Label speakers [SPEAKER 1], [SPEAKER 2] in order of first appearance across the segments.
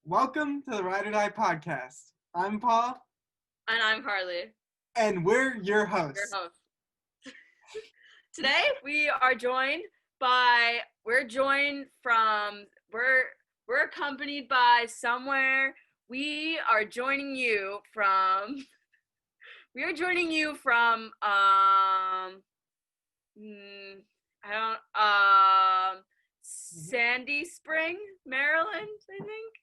[SPEAKER 1] Welcome to the Ride or Die podcast. I'm Paul.
[SPEAKER 2] And I'm Carly.
[SPEAKER 1] And we're your hosts.
[SPEAKER 2] Your host. Today we're accompanied by somewhere. We are joining you from Sandy Spring, Maryland, I think.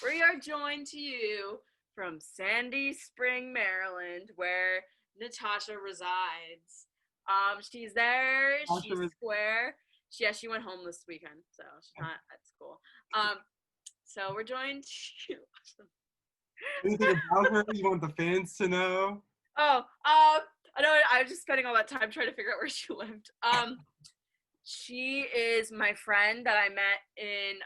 [SPEAKER 2] We are joined to you from Sandy Spring, Maryland, where Natasia resides. She's there. She's square. She went home this weekend, so she's not at school. So we're joined.
[SPEAKER 1] Anything about her you want the fans to know?
[SPEAKER 2] I know. I was just spending all that time trying to figure out where she lived. She is my friend that I met in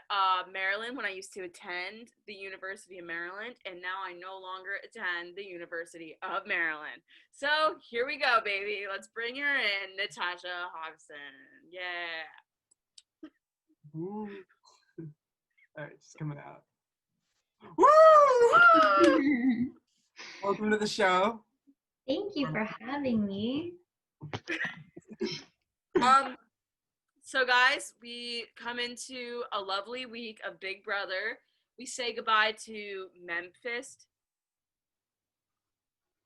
[SPEAKER 2] Maryland when I used to attend the University of Maryland, and now I no longer attend the University of Maryland. So here we go, baby. Let's bring her in, Natasia Hogston. Yeah.
[SPEAKER 1] Ooh. All right, she's coming out. Woo! Welcome to the show.
[SPEAKER 3] Thank you for having me.
[SPEAKER 2] So guys, we come into a lovely week of Big Brother. We say goodbye to Memphis.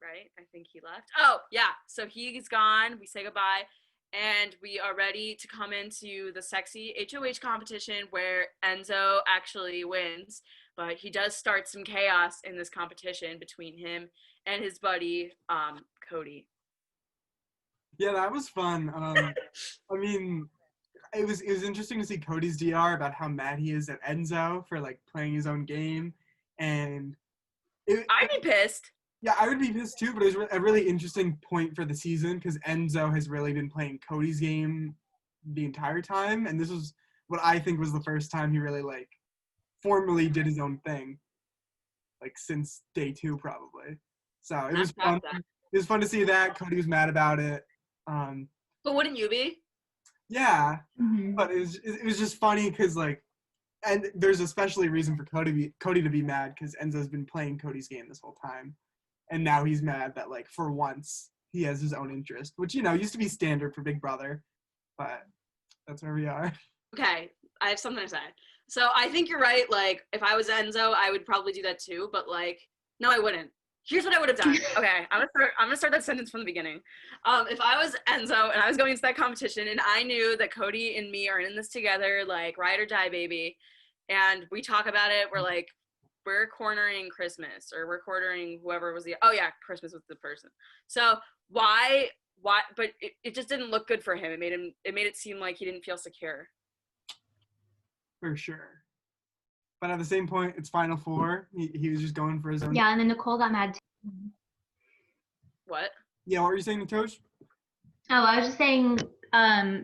[SPEAKER 2] Right? I think he left. Oh, yeah. So he's gone. We say goodbye. And we are ready to come into the sexy HOH competition where Enzo actually wins. But he does start some chaos in this competition between him and his buddy, Cody.
[SPEAKER 1] Yeah, that was fun. I mean, it was interesting to see Cody's DR about how mad he is at Enzo for like playing his own game, and
[SPEAKER 2] I'd be pissed.
[SPEAKER 1] Yeah, I would be pissed too, but it was a really interesting point for the season because Enzo has really been playing Cody's game the entire time, and this was what I think was the first time he really like formally did his own thing, like since day 2 probably. So it was fun. It was fun to see that. Cody was mad about it.
[SPEAKER 2] But wouldn't you be?
[SPEAKER 1] Yeah, but it was just funny because like, and there's especially a reason for Cody to be mad because Enzo's been playing Cody's game this whole time, and now he's mad that like for once he has his own interest, which used to be standard for Big Brother, but that's where we are.
[SPEAKER 2] Okay, I have something to say. So I think you're right. Like if I was Enzo, I would probably do that too. But like, no, I wouldn't. Here's what I would have done. Okay, I'm gonna start that sentence from the beginning. If I was Enzo and I was going into that competition and I knew that Cody and me are in this together, like ride or die, baby, and we talk about it, we're cornering Christmas or we're cornering whoever was Christmas was the person. So why? But it just didn't look good for him. It made it seem like he didn't feel secure.
[SPEAKER 1] For sure. But at the same point, it's Final Four. He was just going for his own.
[SPEAKER 3] Yeah, and then Nicole got mad too.
[SPEAKER 2] What?
[SPEAKER 1] Yeah, what were you saying, Natosh?
[SPEAKER 3] Oh, I was just saying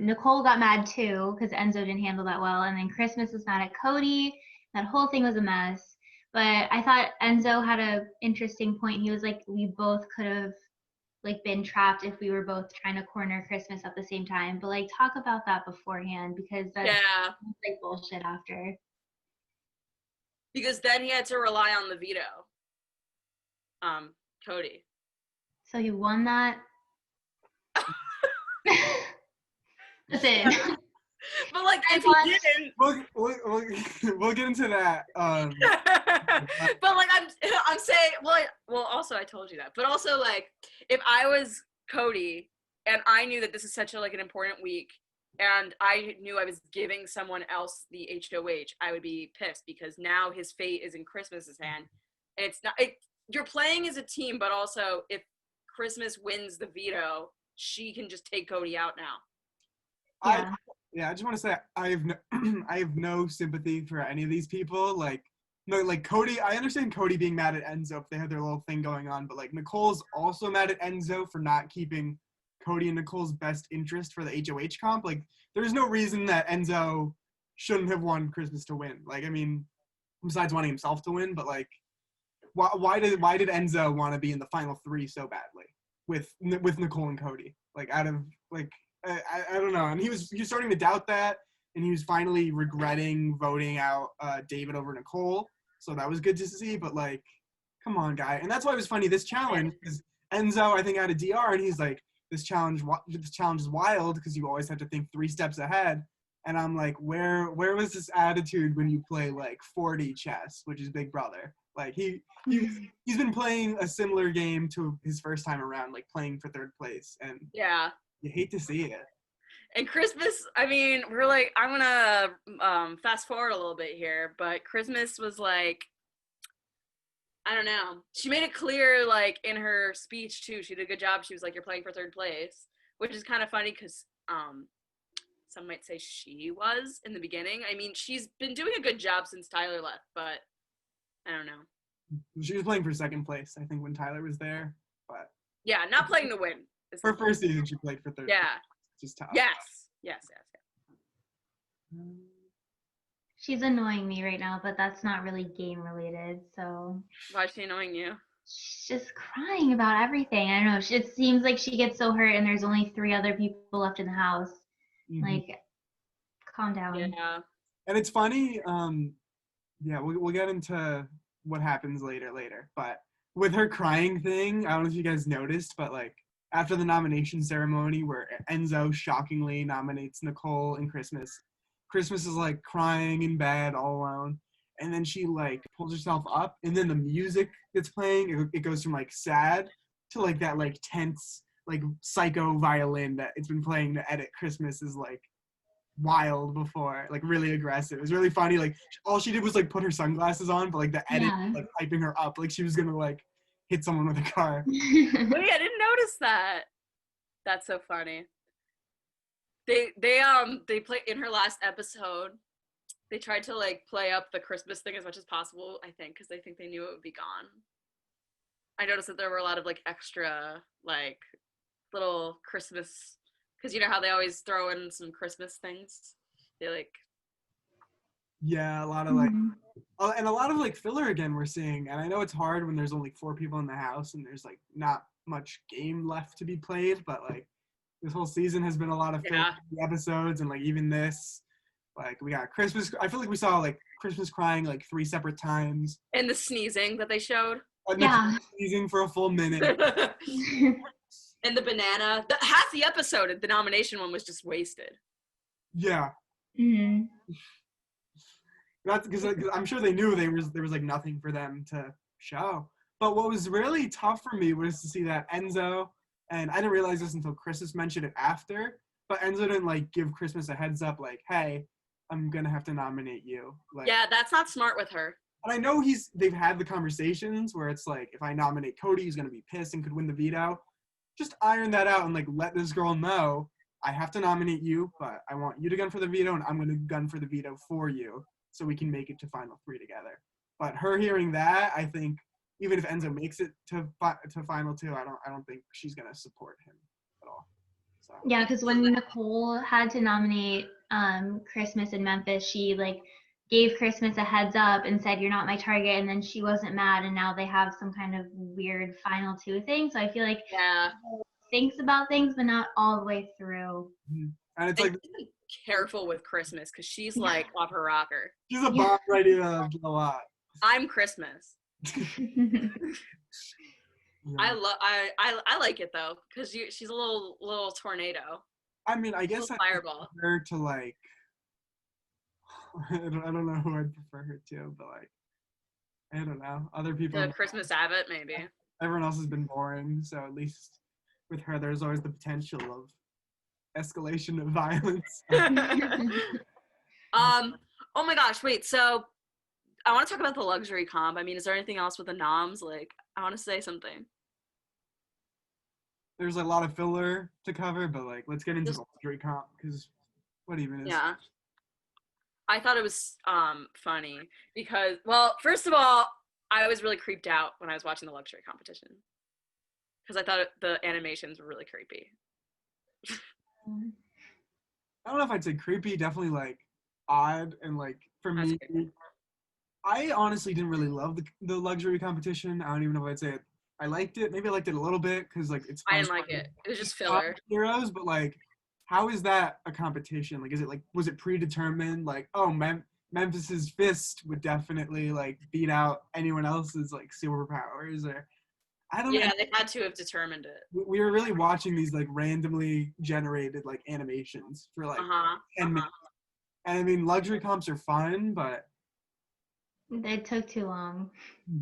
[SPEAKER 3] Nicole got mad too because Enzo didn't handle that well. And then Christmas was mad at Cody. That whole thing was a mess. But I thought Enzo had an interesting point. He was like, we both could have like been trapped if we were both trying to corner Christmas at the same time. But like talk about that beforehand because that's like bullshit after.
[SPEAKER 2] Because then he had to rely on the veto. Cody.
[SPEAKER 3] So he won that. Listen.
[SPEAKER 2] But like if he didn't,
[SPEAKER 1] we'll get into that.
[SPEAKER 2] But like I'm saying, well, also I told you that. But also like if I was Cody and I knew that this is such an important week. And I knew I was giving someone else the HOH, I would be pissed because now his fate is in Christmas's hand. And it's not, you're playing as a team, but also if Christmas wins the veto, she can just take Cody out now.
[SPEAKER 1] I just want to say I have no sympathy for any of these people. Like Cody, I understand Cody being mad at Enzo if they had their little thing going on, but like Nicole's also mad at Enzo for not keeping Cody and Nicole's best interest for the HOH comp. Like, there's no reason that Enzo shouldn't have won Christmas to win. Like, I mean, besides wanting himself to win, but like, why did Enzo want to be in the final 3 so badly with Nicole and Cody? Like, out of like, I don't know. And he was starting to doubt that, and he was finally regretting voting out David over Nicole. So that was good to see, but like, come on, guy. And that's why it was funny, this challenge, because Enzo, I think, had a DR, and he's like, this challenge is wild because you always have to think 3 steps ahead. And I'm like, where was this attitude when you play like 4D chess, which is Big Brother? Like he's been playing a similar game to his first time around, like playing for 3rd place, and
[SPEAKER 2] Yeah.
[SPEAKER 1] you hate to see it.
[SPEAKER 2] And Christmas, I mean, we're like, I'm gonna fast forward a little bit here, but Christmas was like, I don't know. She made it clear, like, in her speech, too. She did a good job. She was like, you're playing for 3rd place, which is kind of funny because some might say she was in the beginning. I mean, she's been doing a good job since Tyler left, but I don't know.
[SPEAKER 1] She was playing for 2nd place, I think, when Tyler was there. But
[SPEAKER 2] yeah, not playing to win.
[SPEAKER 1] Her first season, she played for 3rd place. Just tough.
[SPEAKER 2] Yes.
[SPEAKER 3] She's annoying me right now, but that's not really game related. So
[SPEAKER 2] why is she annoying you?
[SPEAKER 3] She's just crying about everything. I don't know. It seems like she gets so hurt, and there's only 3 other people left in the house. Mm-hmm. Like, calm down.
[SPEAKER 2] Yeah.
[SPEAKER 1] And it's funny. Yeah, we'll get into what happens later. But with her crying thing, I don't know if you guys noticed, but like after the nomination ceremony where Enzo shockingly nominates Nicole and Christmas is like crying in bed all alone. And then she like pulls herself up, and then the music that's playing, it goes from like sad to like that like tense, like psycho violin that it's been playing to edit Christmas is like wild before, like really aggressive. It was really funny. Like all she did was like put her sunglasses on, but like the edit like hyping her up like she was gonna like hit someone with a car.
[SPEAKER 2] Wait, I didn't notice that. That's so funny. They play in her last episode. They tried to like play up the Christmas thing as much as possible, I think, because they think they knew it would be gone. I noticed that there were a lot of like extra like little Christmas, because you know how they always throw in some Christmas things. They like
[SPEAKER 1] a lot of like and a lot of like filler again we're seeing. And I know it's hard when there's only 4 people in the house and there's like not much game left to be played, but like this whole season has been a lot of filler episodes, and like even this. Like, we got Christmas. I feel like we saw, like, Christmas crying, like, 3 separate times.
[SPEAKER 2] And the sneezing that they showed.
[SPEAKER 1] Sneezing for a full minute.
[SPEAKER 2] And the banana. Half the episode, the nomination one, was just wasted.
[SPEAKER 1] Yeah.
[SPEAKER 3] Mm-hmm.
[SPEAKER 1] That's because I'm sure they knew there was, like, nothing for them to show. But what was really tough for me was to see that Enzo, and I didn't realize this until Christmas mentioned it after, but Enzo didn't, like, give Christmas a heads up, like, hey, I'm gonna have to nominate you. Like,
[SPEAKER 2] yeah, that's not smart with her.
[SPEAKER 1] And I know they've had the conversations where it's like, if I nominate Cody, he's gonna be pissed and could win the veto. Just iron that out and like let this girl know I have to nominate you, but I want you to gun for the veto, and I'm gonna gun for the veto for you, so we can make it to final 3 together. But her hearing that, I think even if Enzo makes it to final 2, I don't think she's gonna support him at all. So.
[SPEAKER 3] Yeah, because when Nicole had to nominate Christmas in Memphis, she like gave Christmas a heads up and said, you're not my target, and then she wasn't mad, and now they have some kind of weird final 2 thing. So I feel like thinks about things, but not all the way through.
[SPEAKER 1] Mm-hmm. And it's like,
[SPEAKER 2] be careful with Christmas, because she's like off her rocker.
[SPEAKER 1] She's a bomb ready to blow up.
[SPEAKER 2] I'm Christmas. I like it though, because she's a little tornado.
[SPEAKER 1] I mean, I guess
[SPEAKER 2] I fireball.
[SPEAKER 1] prefer her to like. I don't know who I'd prefer her to, but like, I don't know. Other people.
[SPEAKER 2] The Christmas Abbott, maybe.
[SPEAKER 1] Everyone else has been boring, so at least with her, there's always the potential of escalation of violence.
[SPEAKER 2] Oh my gosh! Wait. So, I want to talk about the luxury comp. I mean, is there anything else with the noms? Like, I want to say something.
[SPEAKER 1] There's a lot of filler to cover, but like, let's get into the luxury comp, because what even is?
[SPEAKER 2] Yeah. I thought it was funny because, well, first of all, I was really creeped out when I was watching the luxury competition because I thought the animations were really creepy.
[SPEAKER 1] I don't know if I'd say creepy, definitely like odd, and like for me, I honestly didn't really love the luxury competition. I don't even know if I'd say it. I liked it. Maybe I liked it a little bit because like it's.
[SPEAKER 2] I didn't like it. It was just filler.
[SPEAKER 1] Heroes, but like, how is that a competition? Like, is it like, was it predetermined? Like, oh, Memphis's fist would definitely like beat out anyone else's like superpowers, or I don't know.
[SPEAKER 2] Yeah, they had to have determined it.
[SPEAKER 1] We were really watching these like randomly generated like animations for like 10 minutes. And I mean, luxury comps are fun, but
[SPEAKER 3] It took too long.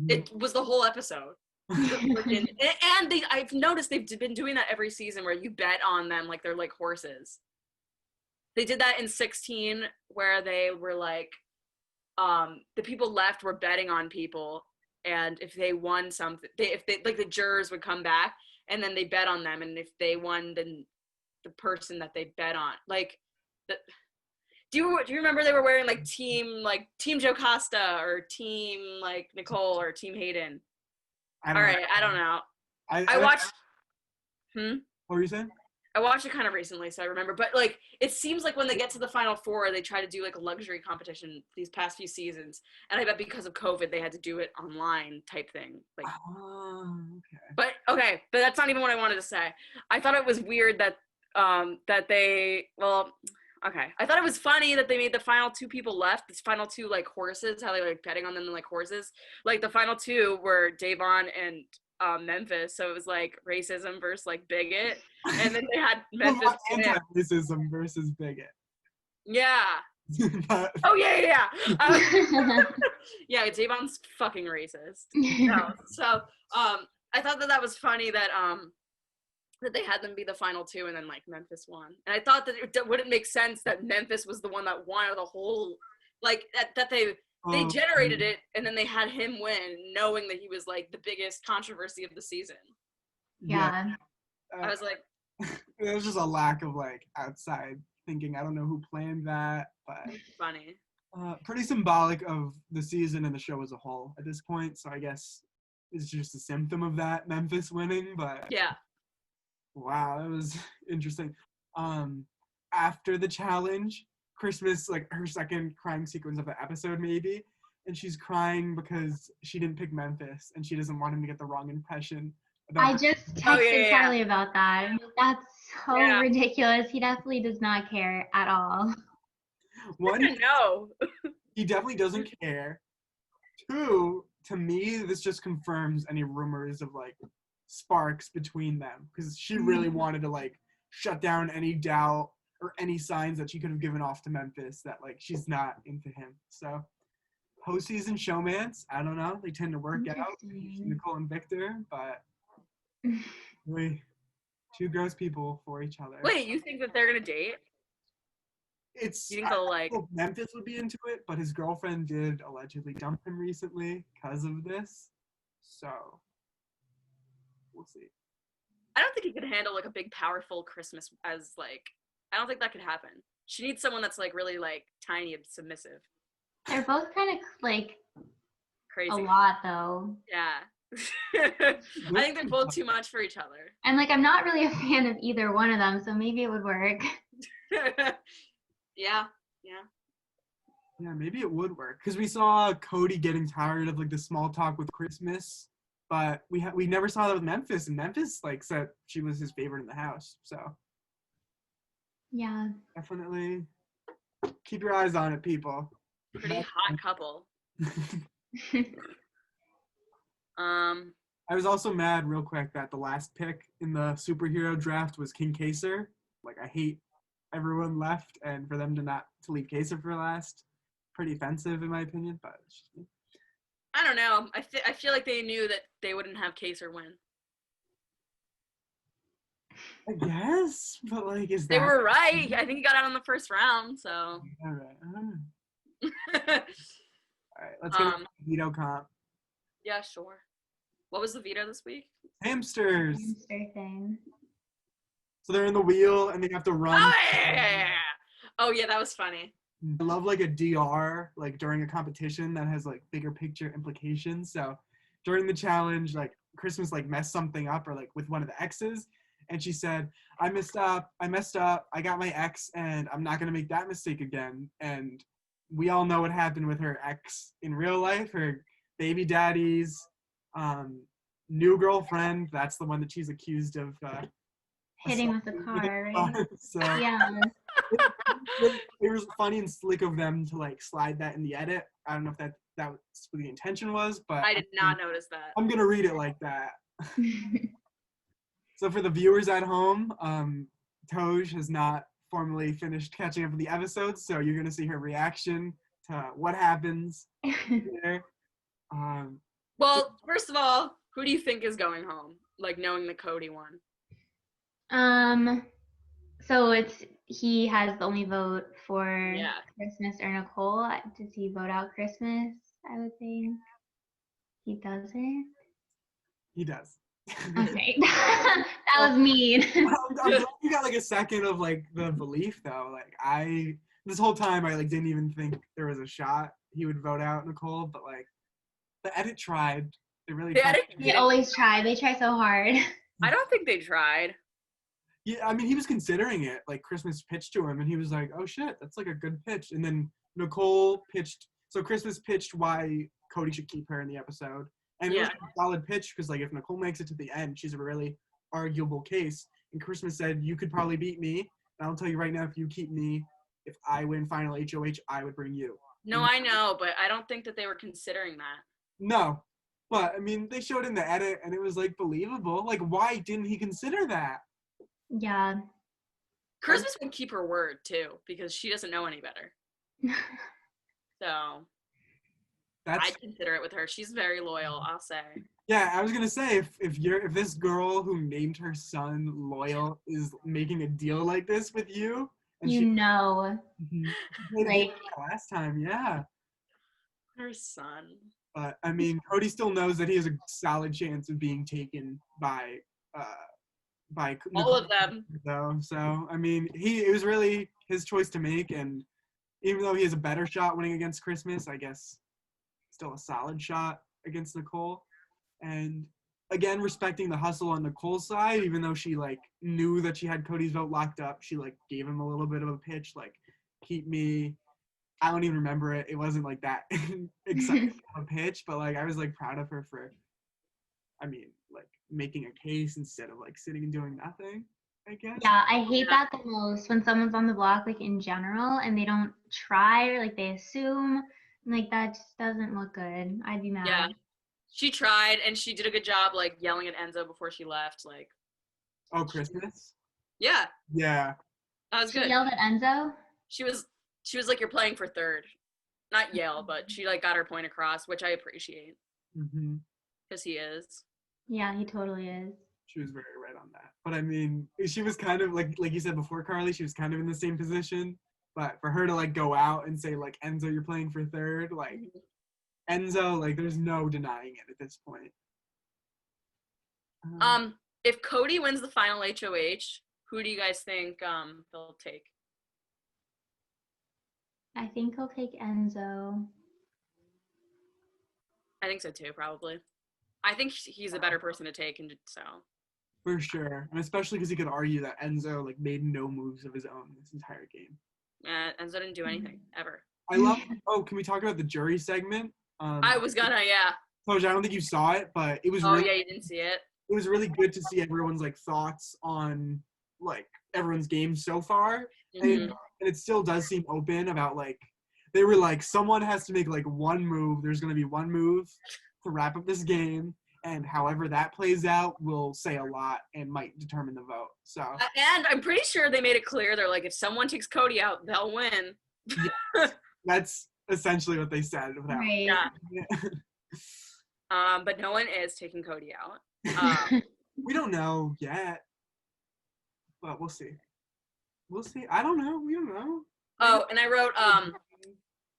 [SPEAKER 2] It was the whole episode. And I've noticed they've been doing that every season where you bet on them like they're like horses. They did that in 16 where they were like, the people left were betting on people, and if they won something, if they like the jurors would come back and then they bet on them, and if they won, then the person that they bet on, like, do you remember they were wearing like team Jocasta or team like Nicole or team Hayden? I don't know. I watched.
[SPEAKER 1] What were you saying?
[SPEAKER 2] I watched it kind of recently, so I remember. But like, it seems like when they get to the final four, they try to do like a luxury competition these past few seasons, and I bet because of COVID, they had to do it online type thing. Like,
[SPEAKER 1] okay.
[SPEAKER 2] But that's not even what I wanted to say. I thought it was weird that I thought it was funny that they made the final two people left, the final two like horses, how they were like betting on them like horses. Like the final two were Davon and Memphis, so it was like racism versus like bigot, and then they had Memphis
[SPEAKER 1] anti-racism versus bigot.
[SPEAKER 2] Yeah. Oh yeah. Yeah, Davon's fucking racist. No. So I thought that was funny that that they had them be the final two and then like Memphis won, and I thought that it wouldn't make sense that Memphis was the one that won out of the whole, like that they generated it, and then they had him win, knowing that he was like the biggest controversy of the season.
[SPEAKER 3] Yeah.
[SPEAKER 2] I was like,
[SPEAKER 1] it was just a lack of like outside thinking. I don't know who planned that, but
[SPEAKER 2] funny.
[SPEAKER 1] Pretty symbolic of the season and the show as a whole at this point. So I guess it's just a symptom of that, Memphis winning. But
[SPEAKER 2] yeah.
[SPEAKER 1] Wow, that was interesting. After the challenge, Christmas, like her second crying sequence of the episode maybe, and she's crying because she didn't pick Memphis and she doesn't want him to get the wrong impression about
[SPEAKER 3] I just texted Charlie about that. I mean, that's so ridiculous. He definitely does not care at all.
[SPEAKER 1] One,
[SPEAKER 2] no.
[SPEAKER 1] He definitely doesn't care. Two, to me, this just confirms any rumors of like sparks between them, because she really wanted to like shut down any doubt or any signs that she could have given off to Memphis that like she's not into him. So postseason showmance, I don't know, they tend to work out, Nicole and Victor, but really two gross people for each other.
[SPEAKER 2] Wait, you think that they're gonna date? You think they'll like
[SPEAKER 1] Memphis would be into it, but his girlfriend did allegedly dump him recently because of this, so we'll see.
[SPEAKER 2] I don't think he could handle like a big powerful Christmas as like, I don't think that could happen. She needs someone that's like really like tiny and submissive.
[SPEAKER 3] They're both kind of like
[SPEAKER 2] crazy.
[SPEAKER 3] A lot though.
[SPEAKER 2] Yeah. I think they're both too much for each other.
[SPEAKER 3] And like I'm not really a fan of either one of them, so maybe it would work.
[SPEAKER 2] Yeah,
[SPEAKER 1] maybe it would work, because we saw Cody getting tired of like the small talk with Christmas, but we never saw that with Memphis, and Memphis like said she was his favorite in the house, so
[SPEAKER 3] yeah,
[SPEAKER 1] definitely keep your eyes on it, people.
[SPEAKER 2] Pretty hot couple.
[SPEAKER 1] I was also mad real quick that the last pick in the superhero draft was King Kaser. Like, I hate everyone left, and for them to leave Kaser for last, pretty offensive in my opinion, but
[SPEAKER 2] I don't know. I feel like they knew that they wouldn't have Kaser win.
[SPEAKER 1] I guess, but like,
[SPEAKER 2] they were right. I think he got out in the first round, so.
[SPEAKER 1] All right. All right, let's get into the veto comp.
[SPEAKER 2] Yeah, sure. What was the veto this week?
[SPEAKER 1] Hamsters.
[SPEAKER 3] Hamster thing.
[SPEAKER 1] So they're in the wheel and they have to run.
[SPEAKER 2] Oh yeah. Oh yeah, that was funny.
[SPEAKER 1] I love like a DR like during a competition that has like bigger picture implications. So during the challenge, like Christmas like messed something up, or like with one of the exes, and she said, I messed up, I got my ex, and I'm not gonna make that mistake again. And we all know what happened with her ex in real life, her baby daddy's new girlfriend. That's the one that she's accused of
[SPEAKER 3] hitting with the car, right?
[SPEAKER 1] So
[SPEAKER 3] Yeah.
[SPEAKER 1] it was funny and slick of them to like slide that in the edit. I don't know if that was what the intention was, but
[SPEAKER 2] I did not notice that.
[SPEAKER 1] I'm gonna read it like that. So for the viewers at home, Toj has not formally finished catching up with the episodes, so you're gonna see her reaction to what happens there.
[SPEAKER 2] Well, first of all, who do you think is going home? Like knowing the Cody one.
[SPEAKER 3] So he has the only vote for Christmas or Nicole. Does he vote out Christmas? I would think he doesn't.
[SPEAKER 1] He does.
[SPEAKER 3] Okay, that was mean.
[SPEAKER 1] I'm glad you got like a second of like the belief though. Like this whole time I like didn't even think there was a shot he would vote out Nicole, but like the edit tried. They really tried.
[SPEAKER 3] They always try. They try so hard.
[SPEAKER 2] I don't think they tried.
[SPEAKER 1] Yeah, I mean he was considering it. Like Christmas pitched to him, and he was like, "Oh shit, that's like a good pitch." And then Nicole pitched. So Christmas pitched why Cody should keep her in the episode. And it was a solid pitch because, like, if Nicole makes it to the end, she's a really arguable case. And Christmas said, you could probably beat me. And I'll tell you right now, if you keep me, if I win final HOH, I would bring you.
[SPEAKER 2] No, I know, but I don't think that they were considering that.
[SPEAKER 1] No. But, I mean, they showed in the edit, and it was, like, believable. Like, why didn't he consider that?
[SPEAKER 3] Yeah.
[SPEAKER 2] Christmas would keep her word, too, because she doesn't know any better. So... I'd consider it with her. She's very loyal, I'll say.
[SPEAKER 1] Yeah, I was gonna say if this girl who named her son Loyal is making a deal like this with you, and like last time, yeah.
[SPEAKER 2] Her son.
[SPEAKER 1] But I mean, Cody still knows that he has a solid chance of being taken by
[SPEAKER 2] all of them.
[SPEAKER 1] Though, so I mean, it was really his choice to make, and even though he has a better shot winning against Christmas, I guess. Still a solid shot against Nicole, and again respecting the hustle on Nicole's side, even though she like knew that she had Cody's vote locked up, she like gave him a little bit of a pitch, like keep me. I don't even remember it. It wasn't like that exciting of a pitch, but like I was like proud of her for, I mean, like making a case instead of like sitting and doing nothing. I guess.
[SPEAKER 3] Yeah, I hate that the most when someone's on the block, like in general, and they don't try or like they assume. Like, that just doesn't look good. I'd be mad.
[SPEAKER 2] Yeah. She tried, and she did a good job, like, yelling at Enzo before she left. Like.
[SPEAKER 1] Oh, Christmas?
[SPEAKER 2] Yeah.
[SPEAKER 1] Yeah.
[SPEAKER 2] That was good.
[SPEAKER 3] She yelled at Enzo?
[SPEAKER 2] She was like, you're playing for third. Not yell, but she, like, got her point across, which I appreciate.
[SPEAKER 1] Mm-hmm.
[SPEAKER 2] Because he is.
[SPEAKER 3] Yeah, he totally is.
[SPEAKER 1] She was very right on that. But, I mean, she was kind of, like you said before, Carly, she was kind of in the same position. But for her to, like, go out and say, like, Enzo, you're playing for third, like, Enzo, like, there's no denying it at this point.
[SPEAKER 2] If Cody wins the final HOH, who do you guys think they'll take?
[SPEAKER 3] I think he'll take Enzo.
[SPEAKER 2] I think so, too, probably. I think he's a better person to take, and so.
[SPEAKER 1] For sure. And especially because he could argue that Enzo, like, made no moves of his own this entire game.
[SPEAKER 2] Enzo didn't do anything, ever.
[SPEAKER 1] I love, can we talk about the jury segment?
[SPEAKER 2] I was gonna, yeah.
[SPEAKER 1] Toj, I don't think you saw it, but it was
[SPEAKER 2] yeah, you didn't see it?
[SPEAKER 1] It was really good to see everyone's, like, thoughts on, like, everyone's game so far.
[SPEAKER 2] Mm-hmm.
[SPEAKER 1] And it still does seem open about, like, they were like, someone has to make, like, one move. There's going to be one move to wrap up this game. And however that plays out will say a lot and might determine the vote. So.
[SPEAKER 2] And I'm pretty sure they made it clear. They're like, if someone takes Cody out, they'll win.
[SPEAKER 1] Yeah, that's essentially what they said.
[SPEAKER 3] Right.
[SPEAKER 2] Yeah. But no one is taking Cody out.
[SPEAKER 1] We don't know yet. But we'll see. We'll see. I don't know. We don't know.
[SPEAKER 2] Oh, and I wrote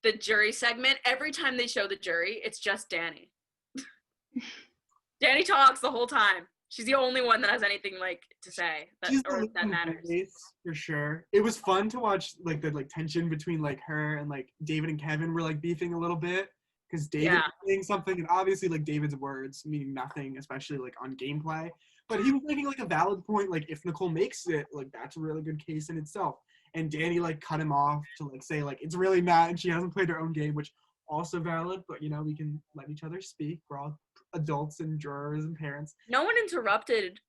[SPEAKER 2] the jury segment. Every time they show the jury, it's just Danny. Danny talks the whole time. She's the only one that has anything like to say that matters.
[SPEAKER 1] For sure. It was fun to watch like the tension between like her and like David and Kevin were like beefing a little bit because David was saying something and obviously like David's words mean nothing, especially like on gameplay. But he was making like a valid point, like if Nicole makes it, like that's a really good case in itself. And Danny like cut him off to like say like it's really not and she hasn't played her own game, which also valid, but you know, we can let each other speak. We're all adults and jurors and parents.
[SPEAKER 2] No one interrupted.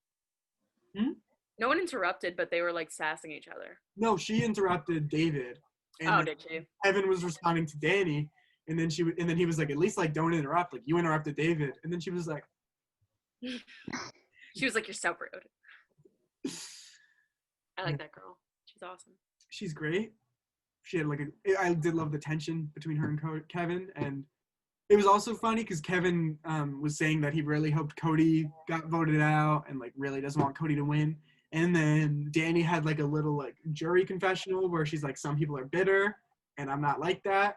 [SPEAKER 2] No one interrupted, but they were like sassing each other.
[SPEAKER 1] No, she interrupted David. And
[SPEAKER 2] Oh,
[SPEAKER 1] then
[SPEAKER 2] did she?
[SPEAKER 1] Evan was responding to Danny, and then he was like, at least like don't interrupt. Like you interrupted David, and then she was like,
[SPEAKER 2] She was like, "You're so rude." I like that girl. She's awesome.
[SPEAKER 1] she's great. She had I did love the tension between her and Kevin, and it was also funny because Kevin was saying that he really hoped Cody got voted out and like really doesn't want Cody to win. And then Danny had like a little like jury confessional where she's like, some people are bitter, and I'm not like that.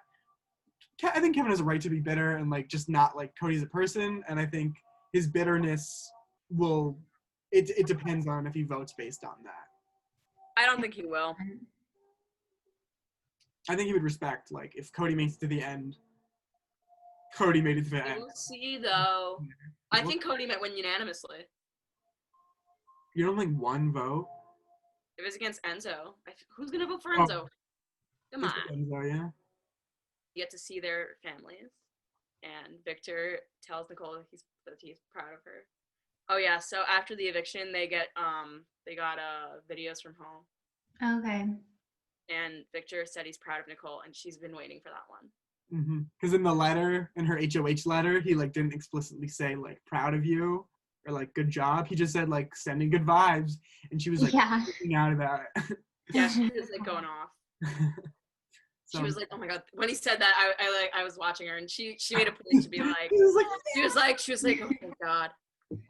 [SPEAKER 1] I think Kevin has a right to be bitter and like just not like Cody as a person, and I think his bitterness will. It depends on if he votes based on that.
[SPEAKER 2] I don't think he will.
[SPEAKER 1] I think he would respect like if Cody makes it to the end. Cody made it to the end.
[SPEAKER 2] We'll see though. I think Cody might win unanimously.
[SPEAKER 1] You don't like one vote.
[SPEAKER 2] If it's against Enzo, who's gonna vote for Enzo? Come on.
[SPEAKER 1] Enzo, yeah.
[SPEAKER 2] You get to see their families, and Victor tells Nicole that he's proud of her. Oh yeah. So after the eviction, they got videos from home.
[SPEAKER 3] Okay.
[SPEAKER 2] And Victor said he's proud of Nicole, and she's been waiting for that one.
[SPEAKER 1] Because in the letter, in her HOH letter, he like didn't explicitly say like proud of you or like good job. He just said like sending good vibes, and she was like freaking out about it.
[SPEAKER 2] Yeah, she was like going off. She was like, "Oh my god!" When he said that, I was watching her, and she made a point to be like, she was like, "Oh my god,"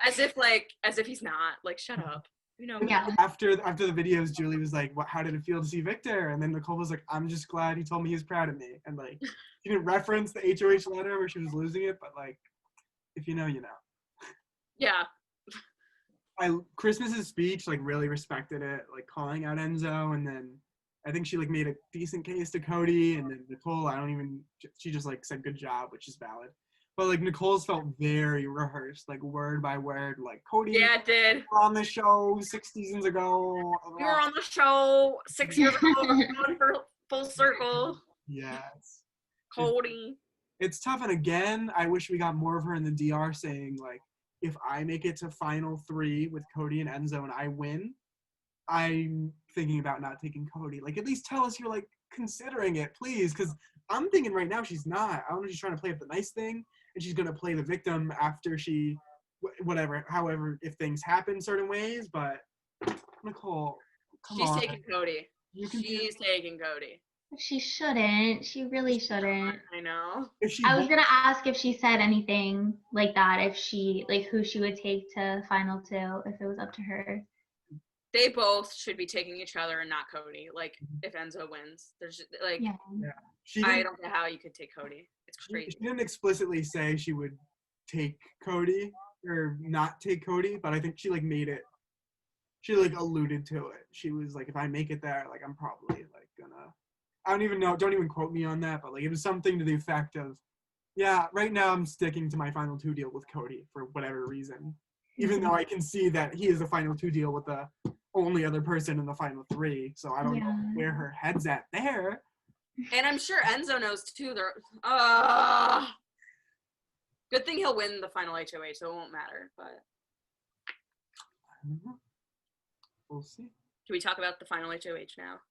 [SPEAKER 2] as if he's not like, shut up, you know.
[SPEAKER 3] Yeah.
[SPEAKER 1] After the videos, Julie was like, "What? How did it feel to see Victor?" And then Nicole was like, "I'm just glad he told me he was proud of me." And like, she didn't reference the HOH letter where she was losing it, but like, if you know, you know.
[SPEAKER 2] Yeah.
[SPEAKER 1] Christmas's speech like really respected it, like calling out Enzo, and then I think she like made a decent case to Cody, and then Nicole, she just like said good job, which is valid. But like Nicole's felt very rehearsed, like word by word, like Cody.
[SPEAKER 2] Yeah, it did.
[SPEAKER 1] We were on the show 6 seasons ago.
[SPEAKER 2] We were on the show 6 years ago. Going for full circle.
[SPEAKER 1] Yes.
[SPEAKER 2] Cody.
[SPEAKER 1] It's tough, and again, I wish we got more of her in the DR saying like, if I make it to final 3 with Cody and Enzo and I win, I'm thinking about not taking Cody. Like, at least tell us you're like considering it, please, because I'm thinking right now she's not. I don't know if she's trying to play up the nice thing, and she's gonna play the victim after she, however, if things happen certain ways. But Nicole, come on.
[SPEAKER 2] She's taking Cody. She's taking Cody.
[SPEAKER 3] She shouldn't. She really shouldn't.
[SPEAKER 2] I know.
[SPEAKER 3] I was gonna ask if she said anything like that, if she who she would take to final 2 if it was up to her.
[SPEAKER 2] They both should be taking each other and not Cody. Like, if Enzo wins, there's like,
[SPEAKER 3] yeah.
[SPEAKER 2] I don't know how you could take Cody. It's crazy.
[SPEAKER 1] She didn't explicitly say she would take Cody or not take Cody, but I think she like made it. She like alluded to it. She was like, if I make it there, like I'm probably like gonna. I don't even know. Don't even quote me on that, but like it was something to the effect of, yeah, right now I'm sticking to my final 2 deal with Cody for whatever reason, even though I can see that he is the final 2 deal with the only other person in the final 3. So I don't know where her head's at there.
[SPEAKER 2] And I'm sure Enzo knows too. Good thing he'll win the final HOH, so it won't matter. But
[SPEAKER 1] I don't know. We'll see.
[SPEAKER 2] Can we talk about the final HOH now?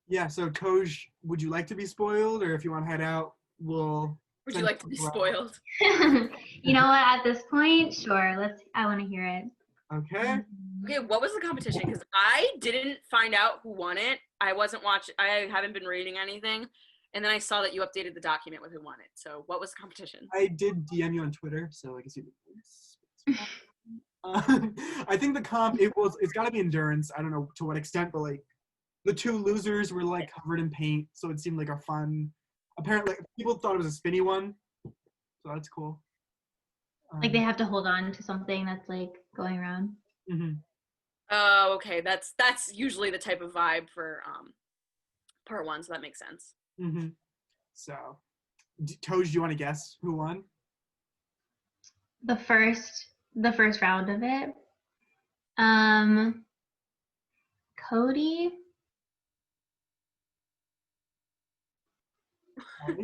[SPEAKER 1] Yeah, so Toj, would you like to be spoiled, or if you want to head out, would
[SPEAKER 2] you like to be spoiled?
[SPEAKER 3] You know what? At this point, sure. I want to hear it.
[SPEAKER 1] Okay.
[SPEAKER 2] Okay, what was the competition? Because I didn't find out who won it. I wasn't watching. I haven't been reading anything, and then I saw that you updated the document with who won it. So, what was the competition?
[SPEAKER 1] I did DM you on Twitter, so I guess you did. I think the comp it's got to be endurance. I don't know to what extent, but like. The 2 losers were like covered in paint, so it seemed like a fun. Apparently, people thought it was a spinny one, so that's cool.
[SPEAKER 3] Like they have to hold on to something that's like going around.
[SPEAKER 1] Mm-hmm.
[SPEAKER 2] Oh, okay. That's usually the type of vibe for part 1, so that makes sense.
[SPEAKER 1] Mm-hmm. So, Toj, do you want to guess who won?
[SPEAKER 3] The first round of it. Cody.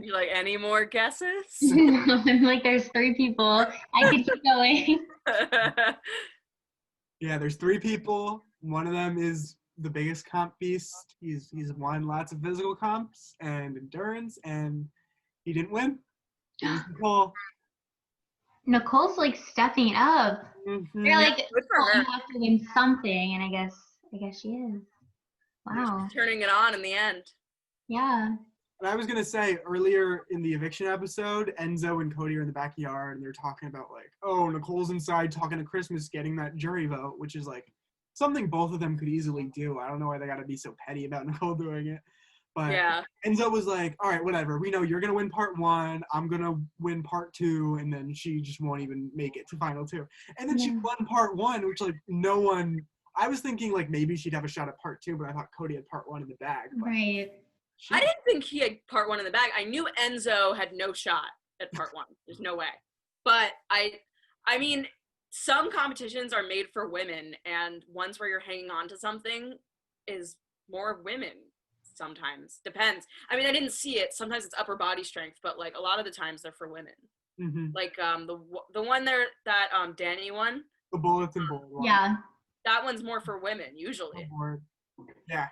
[SPEAKER 2] You like any more guesses?
[SPEAKER 3] I'm like, there's 3 people. I could keep going.
[SPEAKER 1] Yeah, there's 3 people. One of them is the biggest comp beast. He's won lots of physical comps and endurance, and he didn't win. It was Nicole.
[SPEAKER 3] Nicole's like stepping it up.
[SPEAKER 1] Mm-hmm.
[SPEAKER 3] They're like,
[SPEAKER 2] Good for
[SPEAKER 3] oh,
[SPEAKER 2] her.
[SPEAKER 3] you have to win something, and I guess she is. Wow.
[SPEAKER 2] Turning it on in the end.
[SPEAKER 3] Yeah.
[SPEAKER 1] And I was gonna say earlier in the eviction episode, Enzo and Cody are in the backyard and they're talking about like, oh, Nicole's inside talking to Christmas, getting that jury vote, which is like something both of them could easily do. I don't know why they gotta be so petty about Nicole doing it. But
[SPEAKER 2] Yeah.
[SPEAKER 1] Enzo was like, all right, whatever. We know you're gonna win part 1. I'm gonna win part 2, and then she just won't even make it to final 2. And then she won part 1, which like no one. I was thinking like maybe she'd have a shot at part 2, but I thought Cody had part 1 in the bag. But
[SPEAKER 3] Right.
[SPEAKER 2] I didn't think he had part 1 in the bag. I knew Enzo had no shot at part 1. There's no way. But I mean, some competitions are made for women, and ones where you're hanging on to something is more women. Sometimes depends. I mean, I didn't see it. Sometimes it's upper body strength, but like a lot of the times they're for women.
[SPEAKER 1] Mm-hmm.
[SPEAKER 2] Like the one there that Danny won.
[SPEAKER 1] The bulletin board one.
[SPEAKER 3] Yeah.
[SPEAKER 2] That one's more for women usually.
[SPEAKER 1] Yeah.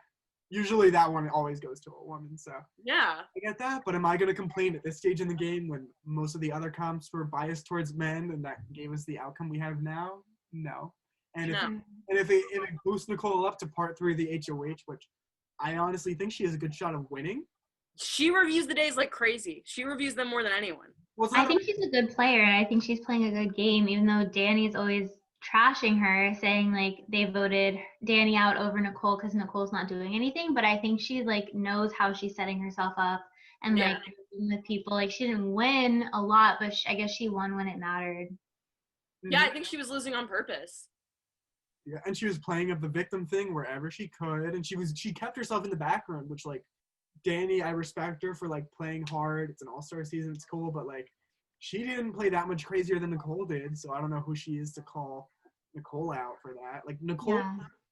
[SPEAKER 1] Usually that one always goes to a woman, so
[SPEAKER 2] Yeah.
[SPEAKER 1] I get that, but am I going to complain at this stage in the game when most of the other comps were biased towards men and that gave us the outcome we have now? No. And if it boosts Nicole up to part 3 of the HOH, which I honestly think she has a good shot of winning.
[SPEAKER 2] She reviews the days like crazy. She reviews them more than anyone.
[SPEAKER 3] I think she's a good player, and I think she's playing a good game, even though Danny's always trashing her, saying like they voted Danny out over Nicole because Nicole's not doing anything. But I think she like knows how she's setting herself up and like with people. Like she didn't win a lot, but I guess she won when it mattered.
[SPEAKER 2] Yeah, I think she was losing on purpose.
[SPEAKER 1] Yeah, and she was playing up the victim thing wherever she could, and she kept herself in the background, which like Danny, I respect her for like playing hard. It's an all-star season, it's cool, but like she didn't play that much crazier than Nicole did, so I don't know who she is to call Nicole out for that. Like Nicole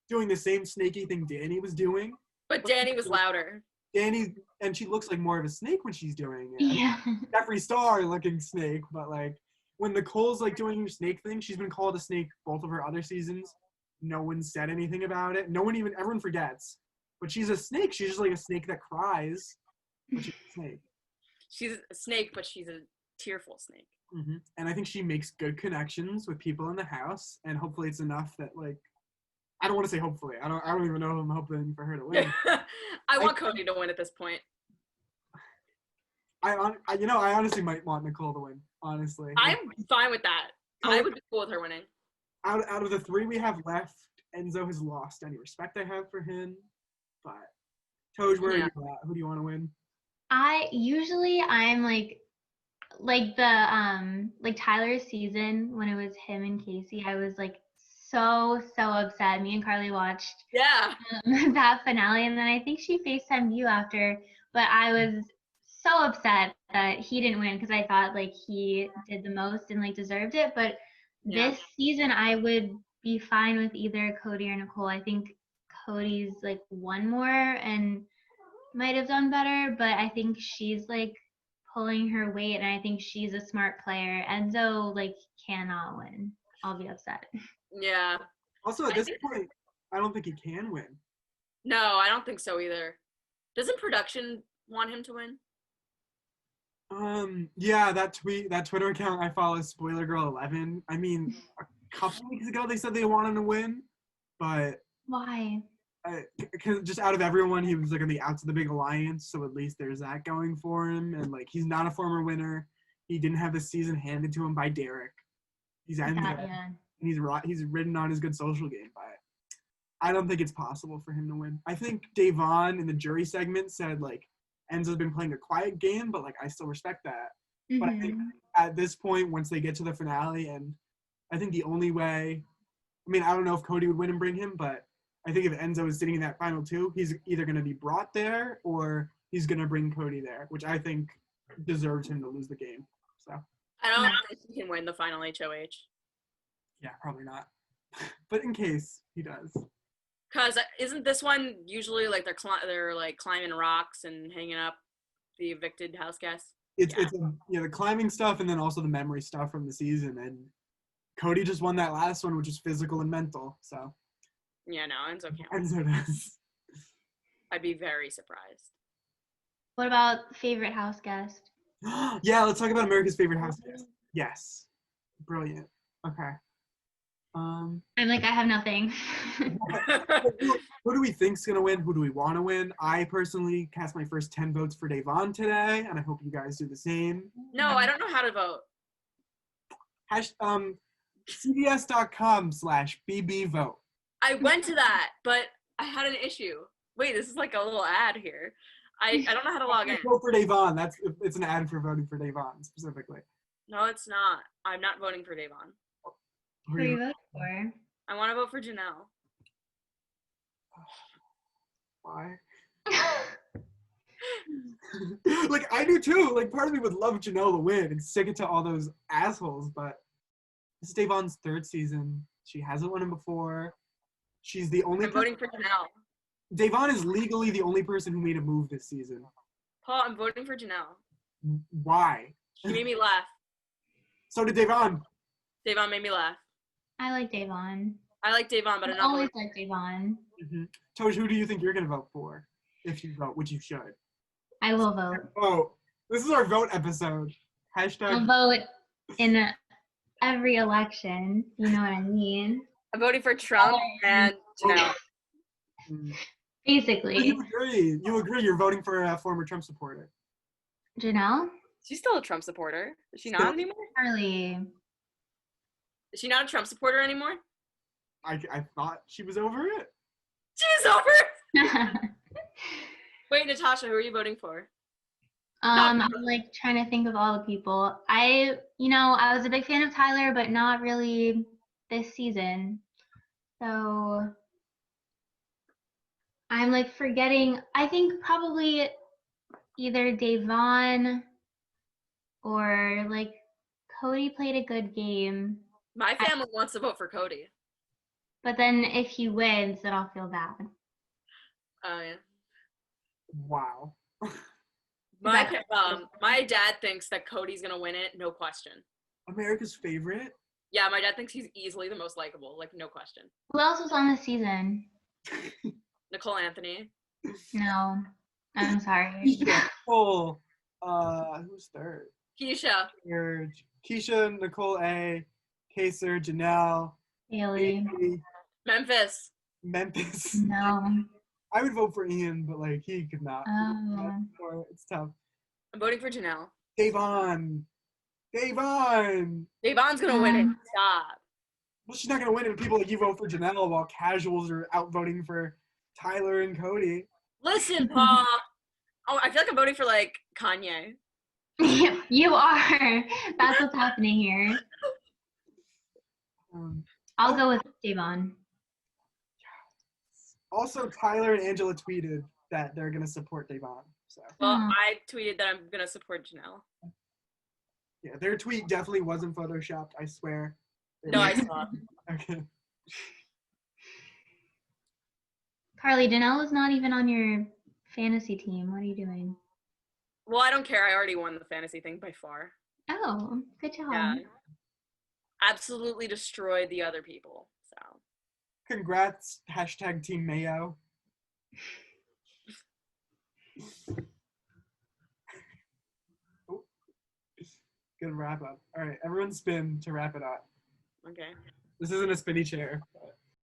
[SPEAKER 1] doing the same snaky thing Danny was doing.
[SPEAKER 2] But Danny was louder.
[SPEAKER 1] Danny, and she looks like more of a snake when she's doing it.
[SPEAKER 3] Yeah.
[SPEAKER 1] Jeffree Star looking snake, but like when Nicole's like doing her snake thing, she's been called a snake both of her other seasons. No one said anything about it. Everyone forgets. But she's a snake. She's just like a snake that cries. But she's a snake.
[SPEAKER 2] She's a snake, but she's a tearful snake.
[SPEAKER 1] Mm-hmm. And I think she makes good connections with people in the house. And hopefully it's enough that like, I don't want to say hopefully. I don't even know who I'm hoping for her to win.
[SPEAKER 2] I want Cody to win at this point.
[SPEAKER 1] I honestly might want Nicole to win, honestly.
[SPEAKER 2] I'm fine with that. I would be cool with her winning.
[SPEAKER 1] Out of the 3 we have left, Enzo has lost any respect I have for him. But Toj, where are you at? Who do you want to win?
[SPEAKER 3] I'm like the like Tyler's season when it was him and Casey. I was like so upset. Me and Carly watched that finale, and then I think she FaceTimed you after. But I was so upset that he didn't win because I thought like he did the most and like deserved it. But this season, I would be fine with either Cody or Nicole. I think Cody's like one more and might have done better, but I think she's like pulling her weight, and I think she's a smart player. Enzo like cannot win. I'll be upset.
[SPEAKER 2] Yeah.
[SPEAKER 1] Also, at this point, I don't think he can win.
[SPEAKER 2] No, I don't think so either. Doesn't production want him to win?
[SPEAKER 1] Yeah, that Twitter account I follow, Spoiler Girl 11. I mean, a couple weeks ago they said they wanted to win, but
[SPEAKER 3] why?
[SPEAKER 1] Because just out of everyone, he was like on the outs of the big alliance, so at least there's that going for him. And like, he's not a former winner. He didn't have the season handed to him by Derek. He's ended. He's ridden on his good social game, but I don't think it's possible for him to win. I think Davon in the jury segment said like Enzo's been playing a quiet game, but like I still respect that. Mm-hmm. But I think at this point, once they get to the finale, and I think the only way, I mean, I don't know if Cody would win and bring him, but I think if Enzo is sitting in that final 2, he's either going to be brought there or he's going to bring Cody there, which I think deserves him to lose the game. So
[SPEAKER 2] I don't think he can win the final HOH.
[SPEAKER 1] Yeah, probably not. But in case he does.
[SPEAKER 2] Because isn't this one usually like they're like climbing rocks and hanging up the evicted house guests?
[SPEAKER 1] It's the climbing stuff and then also the memory stuff from the season. And Cody just won that last one, which is physical and mental. So
[SPEAKER 2] Yeah, no, Enzo can't win.
[SPEAKER 1] Enzo does.
[SPEAKER 2] I'd be very surprised.
[SPEAKER 3] What about favorite house guest?
[SPEAKER 1] Yeah, let's talk about America's favorite house guest. Yes. Brilliant. Okay.
[SPEAKER 3] I'm like, I have nothing.
[SPEAKER 1] Who do we think's gonna win? Who do we want to win? I personally cast my first 10 votes for Davon today, and I hope you guys do the same.
[SPEAKER 2] No, I don't know how to vote.
[SPEAKER 1] CBS.com/BBVote.
[SPEAKER 2] I went to that, but I had an issue. Wait, this is like a little ad here. I don't know how to log in.
[SPEAKER 1] Vote for Davon. It's an ad for voting for Davon specifically.
[SPEAKER 2] No, it's not. I'm not voting for Davon.
[SPEAKER 3] Who are you voting for?
[SPEAKER 2] I want to vote for Janelle.
[SPEAKER 1] Why? Like, I do too. Like, part of me would love Janelle to win and stick it to all those assholes, but this is Davon's third season. She hasn't won him before. She's the only
[SPEAKER 2] I'm voting for Janelle.
[SPEAKER 1] Davon is legally the only person who made a move this season.
[SPEAKER 2] Paul, I'm voting for Janelle.
[SPEAKER 1] Why?
[SPEAKER 2] She made me laugh.
[SPEAKER 1] So did Davon.
[SPEAKER 2] Davon made me laugh.
[SPEAKER 3] I like Davon.
[SPEAKER 2] I like Davon, but I'm
[SPEAKER 3] I
[SPEAKER 2] not
[SPEAKER 3] always
[SPEAKER 2] voting.
[SPEAKER 3] like Davon.
[SPEAKER 1] Mm-hmm. Toj, who do you think you're going to vote for? If you vote, which you should.
[SPEAKER 3] I will vote.
[SPEAKER 1] Oh, this is our vote episode. Hashtag.
[SPEAKER 3] I'll vote in every election. You know what I mean?
[SPEAKER 2] I'm voting for Trump and Janelle.
[SPEAKER 3] Basically.
[SPEAKER 1] You agree. You agree. You're voting for a former Trump supporter.
[SPEAKER 3] Janelle?
[SPEAKER 2] She's still a Trump supporter. Is she not anymore?
[SPEAKER 3] Charlie.
[SPEAKER 2] Is she not a Trump supporter anymore?
[SPEAKER 1] I thought she was over it.
[SPEAKER 2] She's over. Wait, Natasha, who are you voting for?
[SPEAKER 3] I'm like trying to think of all the people. I was a big fan of Tyler, but not really this season. So I'm like forgetting. I think probably either Davon or like Cody played a good game.
[SPEAKER 2] My family wants to vote for Cody.
[SPEAKER 3] But then if he wins, then I'll feel bad.
[SPEAKER 2] Oh, yeah.
[SPEAKER 1] Wow.
[SPEAKER 2] My dad thinks that Cody's gonna win it, no question.
[SPEAKER 1] America's favorite?
[SPEAKER 2] Yeah, my dad thinks he's easily the most likable, like no question.
[SPEAKER 3] Who else was on the season?
[SPEAKER 2] Nicole Anthony.
[SPEAKER 3] No, I'm sorry.
[SPEAKER 1] Nicole. Who's third?
[SPEAKER 2] Keisha.
[SPEAKER 1] Third. Keisha, Nicole A, Kaser, Janelle,
[SPEAKER 3] Haley.
[SPEAKER 2] Memphis.
[SPEAKER 1] Memphis.
[SPEAKER 3] No.
[SPEAKER 1] I would vote for Ian, but like he could not.
[SPEAKER 3] Oh.
[SPEAKER 1] It's tough.
[SPEAKER 2] I'm voting for Janelle.
[SPEAKER 1] Davon.
[SPEAKER 2] Davon's gonna win it. Stop.
[SPEAKER 1] Well, she's not gonna win it if people like you vote for Janelle while casuals are out voting for Tyler and Cody.
[SPEAKER 2] Listen, Paul. Oh, I feel like I'm voting for like Kanye.
[SPEAKER 3] You are. That's what's happening here. I'll go with Davon.
[SPEAKER 1] Also, Tyler and Angela tweeted that they're gonna support Davon. So.
[SPEAKER 2] Well, I tweeted that I'm gonna support Janelle.
[SPEAKER 1] Yeah, their tweet definitely wasn't photoshopped. I swear.
[SPEAKER 2] No, I saw.
[SPEAKER 1] Okay.
[SPEAKER 3] Carly, Janelle is not even on your fantasy team. What are you doing?
[SPEAKER 2] Well, I don't care. I already won the fantasy thing by far.
[SPEAKER 3] Oh, good job.
[SPEAKER 2] Yeah. Absolutely destroyed the other people. So.
[SPEAKER 1] Congrats, hashtag Team Mayo. Good wrap up. All right, everyone spin to wrap it up.
[SPEAKER 2] Okay.
[SPEAKER 1] This isn't a spinny chair. But